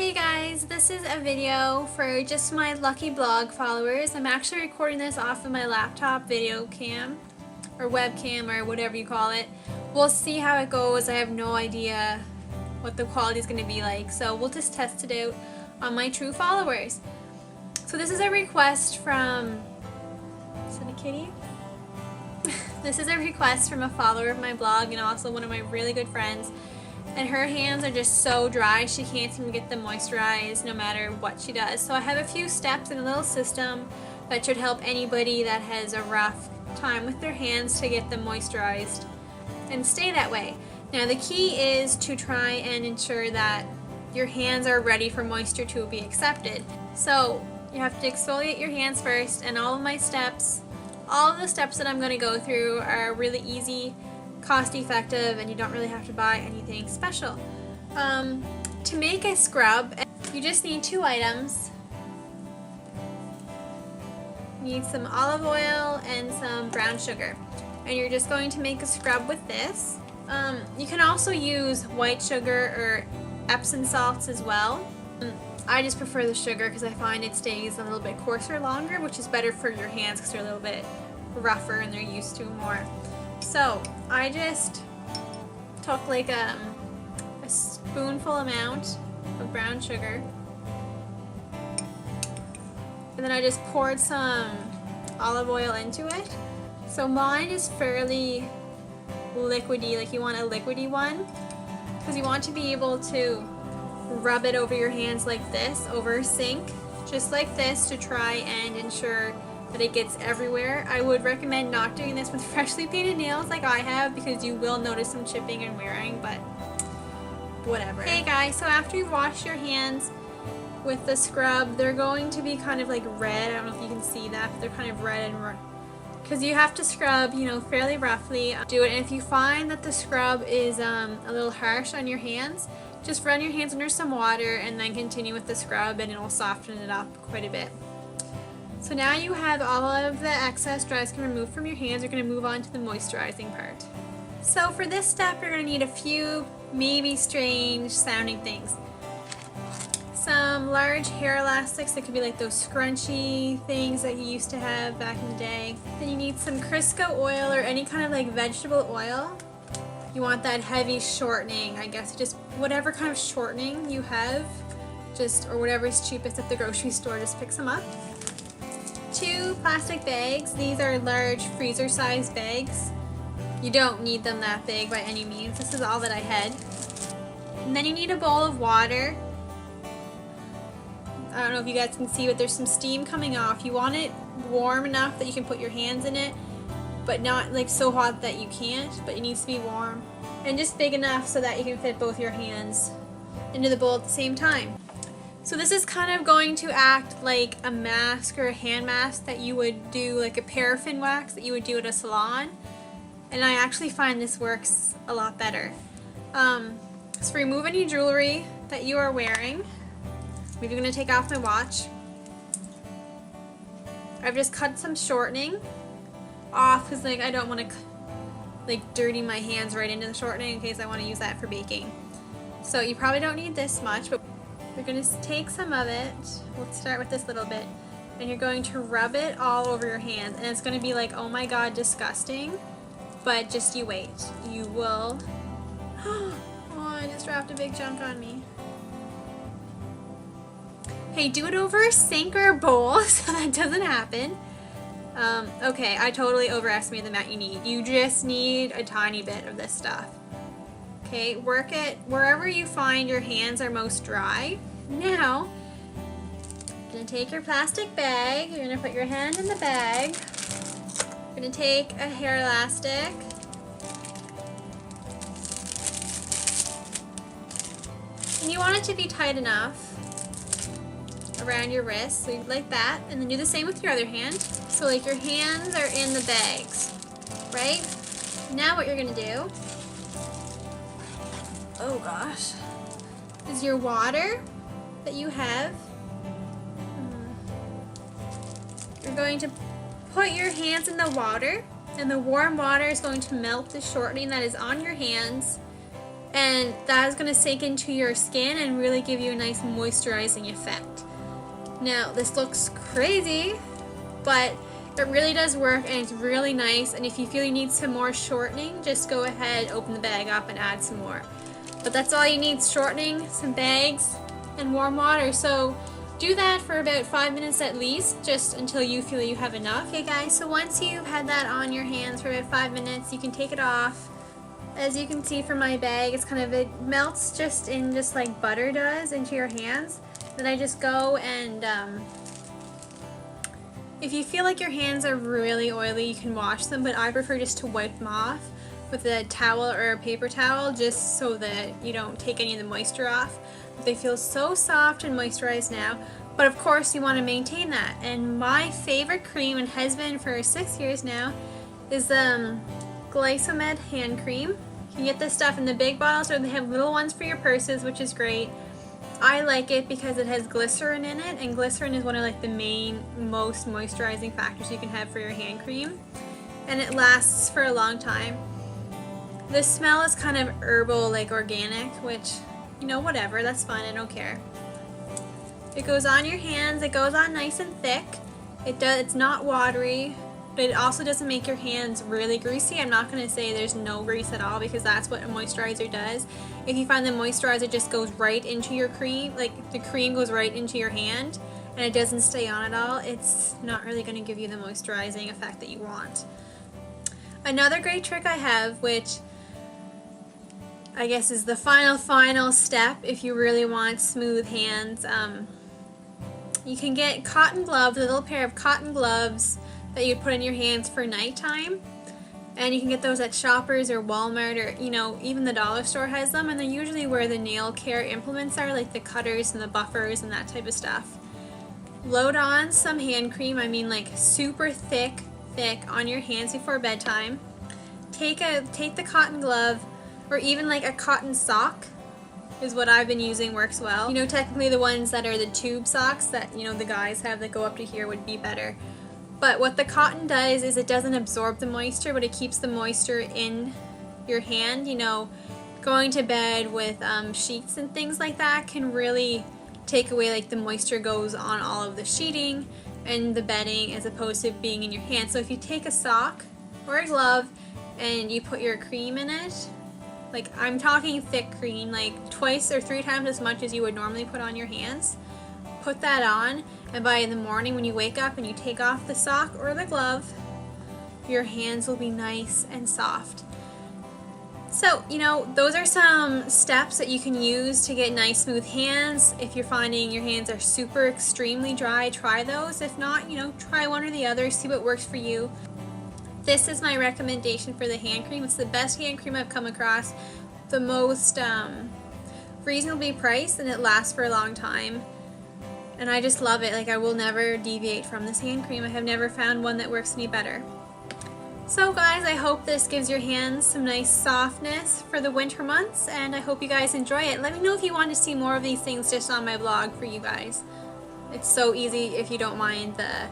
Hey guys, this is a video for just my lucky blog followers. I'm actually recording this off of my laptop video cam or webcam or whatever you call it. We'll see how it goes. I have no idea what the quality is going to be like, so we'll just test it out on my true followers. So this is a request from, is it a kitty? This is a request from a follower of my blog and also one of my really good friends. And her hands are just so dry, she can't seem to get them moisturized no matter what she does. So I have a few steps and a little system that should help anybody that has a rough time with their hands to get them moisturized and stay that way. Now the key is to try and ensure that your hands are ready for moisture to be accepted. So you have to exfoliate your hands first, and all of the steps that I'm going to go through are really easy, cost effective, and you don't really have to buy anything special. To make a scrub, you just need two items. You need some olive oil and some brown sugar, and you're just going to make a scrub with this. You can also use white sugar or Epsom salts as well. I just prefer the sugar because I find it stays a little bit coarser longer, which is better for your hands because they're a little bit rougher and they're used to more. So I just took like a spoonful amount of brown sugar, and then I just poured some olive oil into it. So mine is fairly liquidy, like you want a liquidy one because you want to be able to rub it over your hands like this, over a sink, just like this, to try and ensure that it gets everywhere. I would recommend not doing this with freshly painted nails like I have because you will notice some chipping and wearing, but whatever. Hey guys, so after you've washed your hands with the scrub, they're going to be kind of like red. I don't know if you can see that, but they're kind of red and because you have to scrub, you know, fairly roughly. Do it, and if you find that the scrub is a little harsh on your hands, just run your hands under some water and then continue with the scrub and it'll soften it up quite a bit. So now you have all of the excess dry skin removed from your hands. You're going to move on to the moisturizing part. So for this step, you're going to need a few maybe strange sounding things. Some large hair elastics that could be like those scrunchy things that you used to have back in the day. Then you need some Crisco oil or any kind of like vegetable oil. You want that heavy shortening, I guess, just whatever kind of shortening you have, or whatever is cheapest at the grocery store, just pick some up. 2 plastic bags. These are large freezer sized bags. You don't need them that big by any means. This is all that I had. And then you need a bowl of water. I don't know if you guys can see, but there's some steam coming off. You want it warm enough that you can put your hands in it, but not like so hot that you can't, but it needs to be warm. And just big enough so that you can fit both your hands into the bowl at the same time. So this is kind of going to act like a mask or a hand mask that you would do, like a paraffin wax that you would do at a salon. And I actually find this works a lot better. So remove any jewelry that you are wearing. I'm even going to take off my watch. I've just cut some shortening off because like I don't want to like dirty my hands right into the shortening in case I want to use that for baking. So you probably don't need this much, but you're going to take some of it. We'll start with this little bit, and you're going to rub it all over your hands, and it's going to be like, oh my god, disgusting, but just you wait. You will. Oh, I just dropped a big chunk on me. Hey, do it over a sink or a bowl so that doesn't happen. Okay, I totally overestimated the amount you need. You just need a tiny bit of this stuff. Okay, work it wherever you find your hands are most dry. Now, you're going to take your plastic bag, you're going to put your hand in the bag, you're going to take a hair elastic, and you want it to be tight enough around your wrist, so like that, and then do the same with your other hand. So like your hands are in the bags, right? Now what you're going to do, oh gosh, is your water that you have, you're going to put your hands in the water, and the warm water is going to melt the shortening that is on your hands, and that is going to sink into your skin and really give you a nice moisturizing effect. Now this looks crazy, but it really does work and it's really nice, and if you feel you need some more shortening, just go ahead, open the bag up and add some more. But that's all you need, shortening, some bags, and warm water. So do that for about 5 minutes at least, just until you feel you have enough. Okay guys, so once you've had that on your hands for about 5 minutes, you can take it off. As you can see from my bag, it's kind of, it melts just like butter does into your hands. Then I just go and if you feel like your hands are really oily, you can wash them, but I prefer just to wipe them off with a towel or a paper towel, just so that you don't take any of the moisture off. But they feel so soft and moisturized now, but of course you want to maintain that. And my favorite cream, and has been for 6 years now, is Glycomed hand cream. You can get this stuff in the big bottles, or they have little ones for your purses, which is great. I like it because it has glycerin in it, and glycerin is one of like the main, most moisturizing factors you can have for your hand cream, and it lasts for a long time. The smell is kind of herbal, like organic, which, you know, whatever, that's fine, I don't care. It goes on your hands, it goes on nice and thick. It's not watery, but it also doesn't make your hands really greasy. I'm not going to say there's no grease at all, because that's what a moisturizer does. If you find the moisturizer just goes right into your cream, like the cream goes right into your hand and it doesn't stay on at all, it's not really going to give you the moisturizing effect that you want. Another great trick I have, which I guess is the final step if you really want smooth hands, you can get cotton gloves, a little pair of cotton gloves that you put in your hands for nighttime, and you can get those at Shoppers or Walmart, or, you know, even the dollar store has them, and they're usually where the nail care implements are, like the cutters and the buffers and that type of stuff. Load on some hand cream, I mean like super thick on your hands before bedtime. Take the cotton glove, or even like a cotton sock is what I've been using, works well. You know, technically the ones that are the tube socks that, you know, the guys have that go up to here would be better. But what the cotton does is it doesn't absorb the moisture, but it keeps the moisture in your hand. You know, going to bed with sheets and things like that can really take away, like, the moisture goes on all of the sheeting and the bedding as opposed to being in your hand. So if you take a sock or a glove and you put your cream in it, like I'm talking thick cream, like 2 or 3 times as much as you would normally put on your hands, put that on, and by the morning when you wake up and you take off the sock or the glove, your hands will be nice and soft. So, you know, those are some steps that you can use to get nice smooth hands. If you're finding your hands are super extremely dry, try those. If not, you know, try one or the other, see what works for you. This is my recommendation for the hand cream. It's the best hand cream I've come across, the most reasonably priced, and it lasts for a long time. And I just love it. Like, I will never deviate from this hand cream. I have never found one that works any better. So guys, I hope this gives your hands some nice softness for the winter months, and I hope you guys enjoy it. Let me know if you want to see more of these things just on my blog for you guys. It's so easy if you don't mind the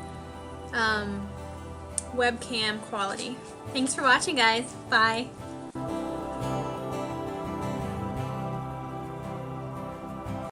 webcam quality. Thanks for watching, guys. Bye.